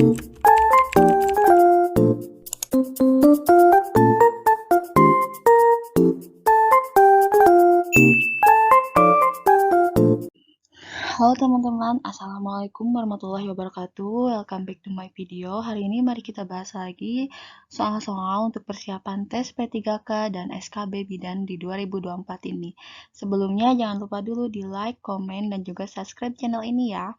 Halo teman-teman, Assalamualaikum warahmatullahi wabarakatuh. Welcome back to my video. Hari ini mari kita bahas lagi soal-soal untuk persiapan tes P3K dan SKB Bidan di 2024 ini. Sebelumnya jangan lupa dulu di like, komen, dan juga subscribe channel ini ya,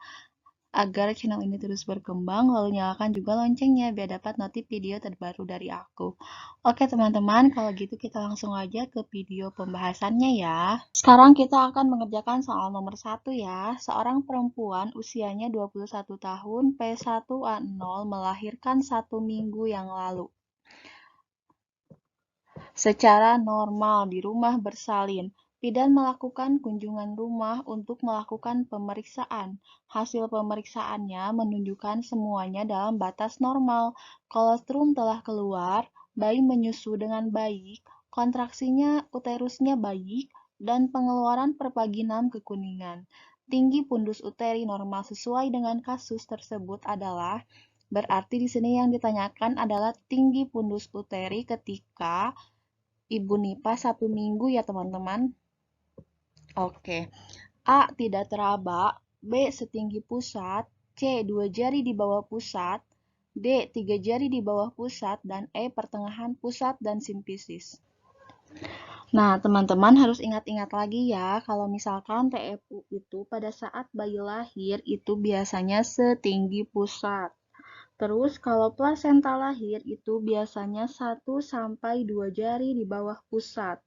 agar channel ini terus berkembang, lalu nyalakan juga loncengnya biar dapat notif video terbaru dari aku. Oke teman-teman, kalau gitu kita langsung aja ke video pembahasannya ya. Sekarang kita akan mengerjakan soal nomor 1 ya. Seorang perempuan usianya 21 tahun, P1A0 melahirkan 1 minggu yang lalu. Secara normal di rumah bersalin, bidan melakukan kunjungan rumah untuk melakukan pemeriksaan. Hasil pemeriksaannya menunjukkan semuanya dalam batas normal. Kolostrum telah keluar, bayi menyusu dengan baik, kontraksinya uterusnya baik, dan pengeluaran perpaginam kekuningan. Tinggi pundus uteri normal sesuai dengan kasus tersebut adalah, berarti di sini yang ditanyakan adalah tinggi pundus uteri ketika Ibu nifas 1 minggu ya teman-teman. Oke. A. Tidak teraba. B. Setinggi pusat. C. 2 jari di bawah pusat. D. 3 jari di bawah pusat. Dan E. Pertengahan pusat dan simfisis. Nah, teman-teman harus ingat-ingat lagi ya, kalau misalkan TFU itu pada saat bayi lahir itu biasanya setinggi pusat. Terus kalau plasenta lahir itu biasanya 1-2 jari di bawah pusat.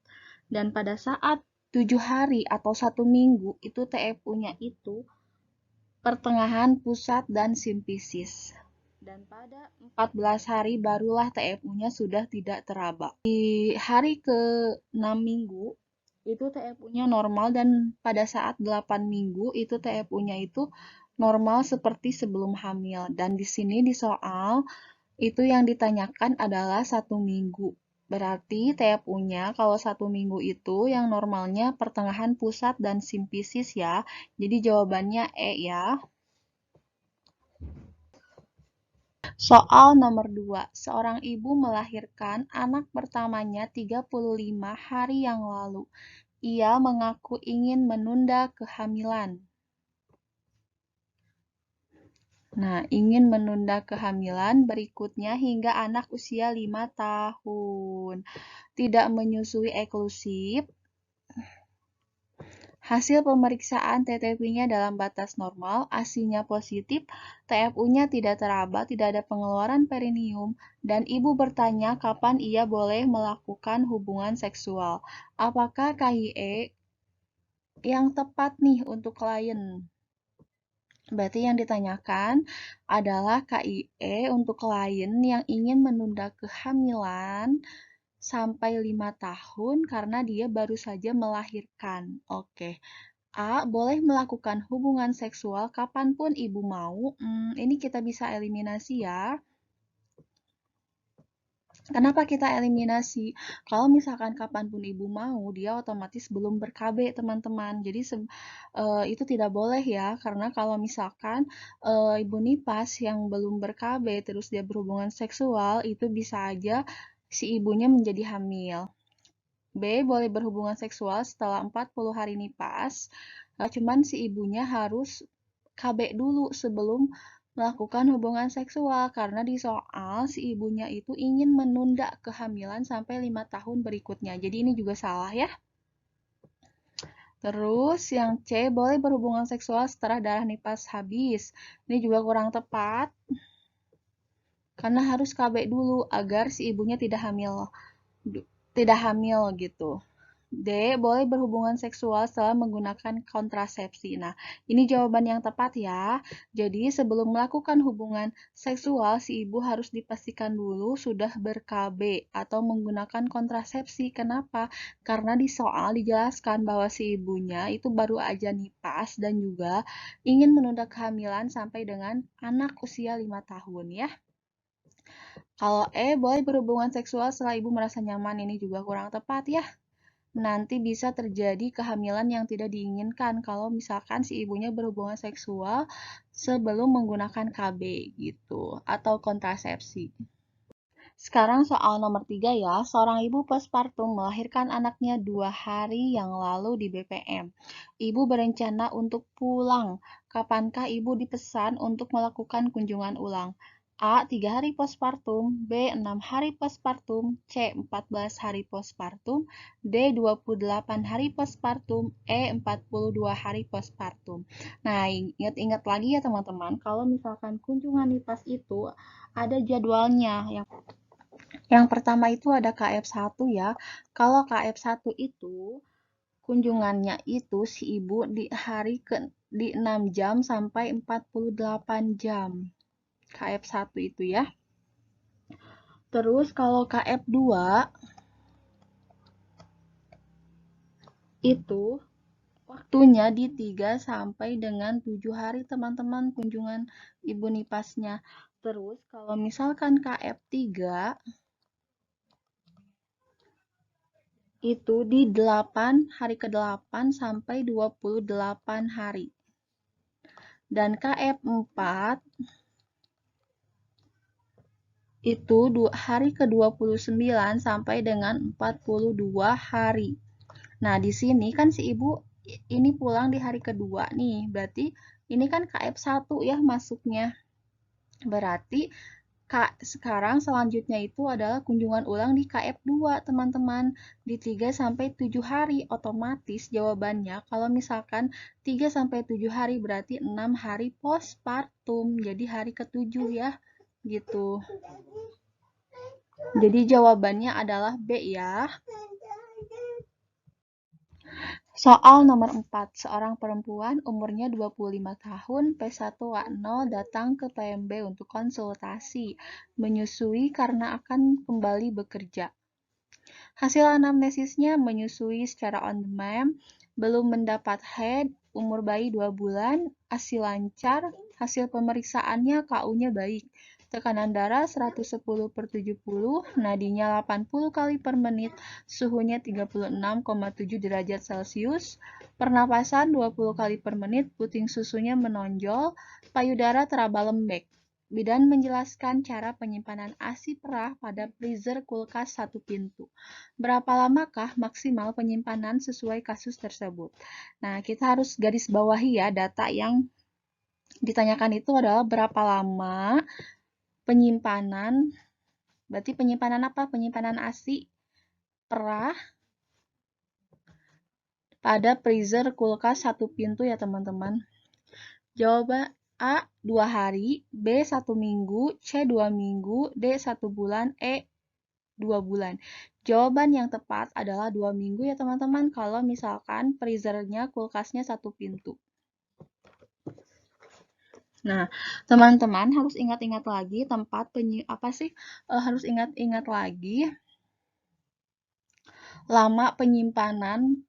Dan pada saat 7 hari atau 1 minggu itu TFU-nya itu pertengahan pusat dan simfisis. Dan pada 14 hari barulah TFU-nya sudah tidak teraba. Di hari ke-6 minggu itu TFU-nya normal dan pada saat 8 minggu itu TFU-nya itu normal seperti sebelum hamil. Dan di sini di soal itu yang ditanyakan adalah 1 minggu. Berarti TFU-nya kalau 1 minggu itu yang normalnya pertengahan pusat dan simfisis ya. Jadi jawabannya E ya. Soal nomor 2. Seorang ibu melahirkan anak pertamanya 35 hari yang lalu. Ia mengaku ingin menunda kehamilan. Nah, ingin menunda kehamilan berikutnya hingga anak usia 5 tahun. Tidak menyusui eksklusif. Hasil pemeriksaan TTP-nya dalam batas normal, ASI-nya positif, TFU-nya tidak teraba, tidak ada pengeluaran perineum, dan ibu bertanya kapan ia boleh melakukan hubungan seksual. Apakah KIE yang tepat nih untuk klien? Berarti yang ditanyakan adalah KIE untuk klien yang ingin menunda kehamilan sampai 5 tahun karena dia baru saja melahirkan. Oke. A. Boleh melakukan hubungan seksual kapanpun ibu mau. Ini kita bisa eliminasi ya. Kenapa kita eliminasi? Kalau misalkan kapanpun ibu mau, dia otomatis belum ber-KB, teman-teman. Jadi itu tidak boleh ya, karena kalau misalkan ibu nifas yang belum ber-KB terus dia berhubungan seksual, itu bisa aja si ibunya menjadi hamil. B. Boleh berhubungan seksual setelah 40 hari nifas, cuman si ibunya harus KB dulu sebelum melakukan hubungan seksual karena di soal si ibunya itu ingin menunda kehamilan sampai 5 tahun berikutnya. Jadi ini juga salah ya. Terus yang C, boleh berhubungan seksual setelah darah nifas habis. Ini juga kurang tepat karena harus KB dulu agar si ibunya tidak hamil gitu. D. Boleh berhubungan seksual setelah menggunakan kontrasepsi. Nah, ini jawaban yang tepat ya. Jadi, sebelum melakukan hubungan seksual, si ibu harus dipastikan dulu sudah ber-KB atau menggunakan kontrasepsi. Kenapa? Karena di soal dijelaskan bahwa si ibunya itu baru aja nifas dan juga ingin menunda kehamilan sampai dengan anak usia 5 tahun ya. Kalau E, boleh berhubungan seksual setelah ibu merasa nyaman. Ini juga kurang tepat ya. nanti bisa terjadi kehamilan yang tidak diinginkan kalau misalkan si ibunya berhubungan seksual sebelum menggunakan KB gitu atau kontrasepsi. Sekarang soal nomor 3 ya, seorang ibu postpartum melahirkan anaknya 2 hari yang lalu di BPM. Ibu berencana untuk pulang. Kapankah ibu dipesan untuk melakukan kunjungan ulang? A. 3 hari postpartum, B. 6 hari postpartum, C. 14 hari postpartum, D. 28 hari postpartum, E. 42 hari postpartum. Nah, ingat-ingat lagi ya teman-teman, kalau misalkan kunjungan NIPAS itu ada jadwalnya. Yang pertama itu ada KF1 ya. Kalau KF1 itu kunjungannya itu si ibu di 6 jam sampai 48 jam. KF1 itu ya. Terus kalau KF2 itu waktunya di 3 sampai dengan 7 hari teman-teman kunjungan ibu nipasnya. Terus kalau misalkan KF3 itu di 8 hari ke-8 sampai 28 hari. Dan KF4 itu hari ke-29 sampai dengan 42 hari. Nah, di sini kan si ibu ini pulang di hari kedua nih. Berarti ini kan KF1 ya masuknya. Berarti sekarang selanjutnya itu adalah kunjungan ulang di KF2, teman-teman. Di 3 sampai 7 hari. Otomatis jawabannya kalau misalkan 3 sampai 7 hari berarti 6 hari postpartum. Jadi hari ke-7 ya. Gitu. Jadi jawabannya adalah B ya. Soal nomor 4. Seorang perempuan umurnya 25 tahun, P1W0 datang ke PMB untuk konsultasi, menyusui karena akan kembali bekerja. Hasil anamnesisnya menyusui secara on demand, belum mendapat head, umur bayi 2 bulan, ASI lancar, hasil pemeriksaannya KU-nya baik. Tekanan darah 110/70, nadinya 80 kali per menit, suhunya 36,7 derajat Celcius, pernapasan 20 kali per menit, puting susunya menonjol, payudara teraba lembek. Bidan menjelaskan cara penyimpanan ASI perah pada freezer kulkas 1 pintu. Berapa lamakah maksimal penyimpanan sesuai kasus tersebut? Nah, kita harus garis bawahi ya data yang ditanyakan itu adalah berapa lama penyimpanan, berarti penyimpanan apa? Penyimpanan ASI perah pada freezer kulkas 1 pintu ya teman-teman. Jawaban A 2 hari, B 1 minggu, C 2 minggu, D 1 bulan, E 2 bulan. Jawaban yang tepat adalah 2 minggu ya teman-teman kalau misalkan freezernya kulkasnya 1 pintu. Nah, teman-teman harus ingat-ingat lagi harus ingat-ingat lagi lama penyimpanan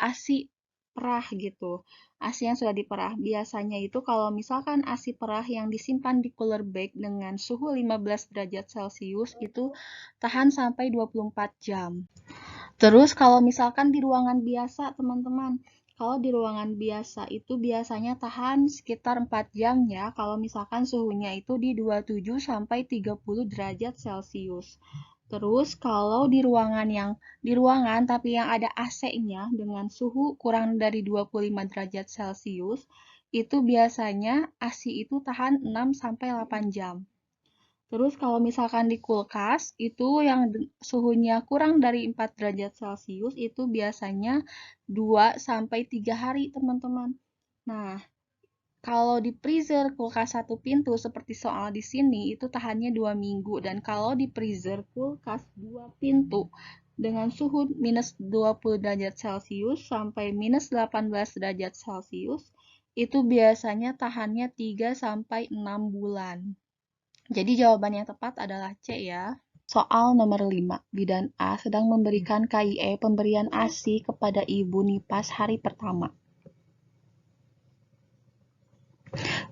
ASI perah gitu. ASI yang sudah diperah. Biasanya itu kalau misalkan ASI perah yang disimpan di cooler bag dengan suhu 15 derajat Celcius itu tahan sampai 24 jam. Terus kalau misalkan di ruangan biasa, teman-teman, kalau di ruangan biasa itu biasanya tahan sekitar 4 jam ya, kalau misalkan suhunya itu di 27 sampai 30 derajat Celcius. Terus kalau di ruangan tapi yang ada AC-nya dengan suhu kurang dari 25 derajat Celcius, itu biasanya ASI itu tahan 6 sampai 8 jam. Terus kalau misalkan di kulkas, itu yang suhunya kurang dari 4 derajat Celcius, itu biasanya 2 sampai 3 hari, teman-teman. Nah, kalau di freezer kulkas 1 pintu, seperti soal di sini, itu tahannya 2 minggu. Dan kalau di freezer kulkas 2 pintu, dengan suhu minus 20 derajat Celcius sampai minus 18 derajat Celcius, itu biasanya tahannya 3 sampai 6 bulan. Jadi jawaban yang tepat adalah C ya. Soal nomor 5. Bidan A sedang memberikan KIE pemberian ASI kepada ibu nipas hari pertama.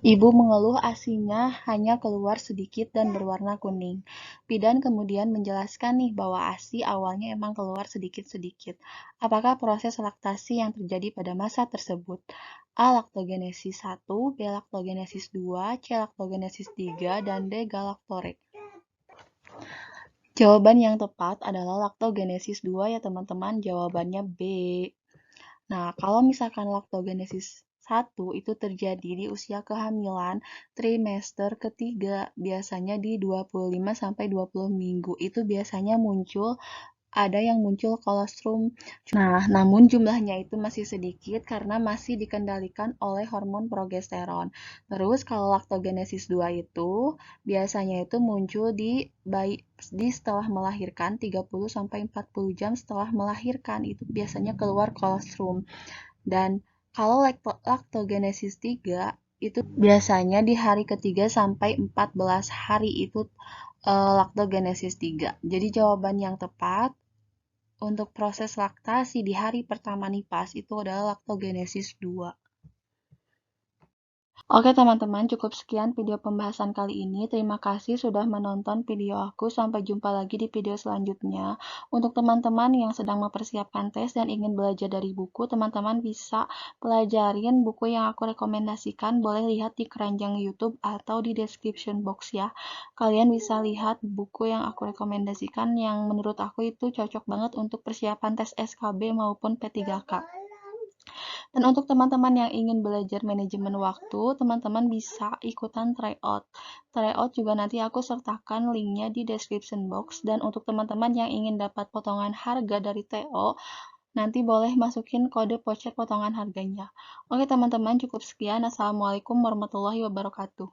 Ibu mengeluh ASINya hanya keluar sedikit dan berwarna kuning. Bidan kemudian menjelaskan nih bahwa ASI awalnya emang keluar sedikit-sedikit. Apakah proses laktasi yang terjadi pada masa tersebut? A. Laktogenesis 1, B. Laktogenesis 2, C. Laktogenesis 3, dan D. Galaktorek. Jawaban yang tepat adalah laktogenesis 2 ya teman-teman, jawabannya B. Nah, kalau misalkan laktogenesis 1 itu terjadi di usia kehamilan trimester ketiga, biasanya di 25 sampai 20 minggu. Itu biasanya ada yang muncul kolostrum. Nah, namun jumlahnya itu masih sedikit karena masih dikendalikan oleh hormon progesteron. Terus kalau laktogenesis 2 itu biasanya itu muncul di setelah melahirkan 30 sampai 40 jam setelah melahirkan itu biasanya keluar kolostrum. Dan kalau laktogenesis 3 itu biasanya di hari ketiga sampai 14 hari itu laktogenesis 3. Jadi jawaban yang tepat untuk proses laktasi di hari pertama nifas itu adalah laktogenesis 2. Oke teman-teman, cukup sekian video pembahasan kali ini. Terima kasih sudah menonton video aku. Sampai jumpa lagi di video selanjutnya. Untuk teman-teman yang sedang mempersiapkan tes dan ingin belajar dari buku, teman-teman bisa pelajarin buku yang aku rekomendasikan. Boleh lihat di keranjang YouTube atau di description box ya. Kalian bisa lihat buku yang aku rekomendasikan yang menurut aku itu cocok banget untuk persiapan tes SKB maupun P3K. Dan untuk teman-teman yang ingin belajar manajemen waktu, teman-teman bisa ikutan tryout. Tryout juga nanti aku sertakan linknya di description box. Dan untuk teman-teman yang ingin dapat potongan harga dari TO, nanti boleh masukin kode voucher potongan harganya. Oke teman-teman, cukup sekian. Assalamualaikum warahmatullahi wabarakatuh.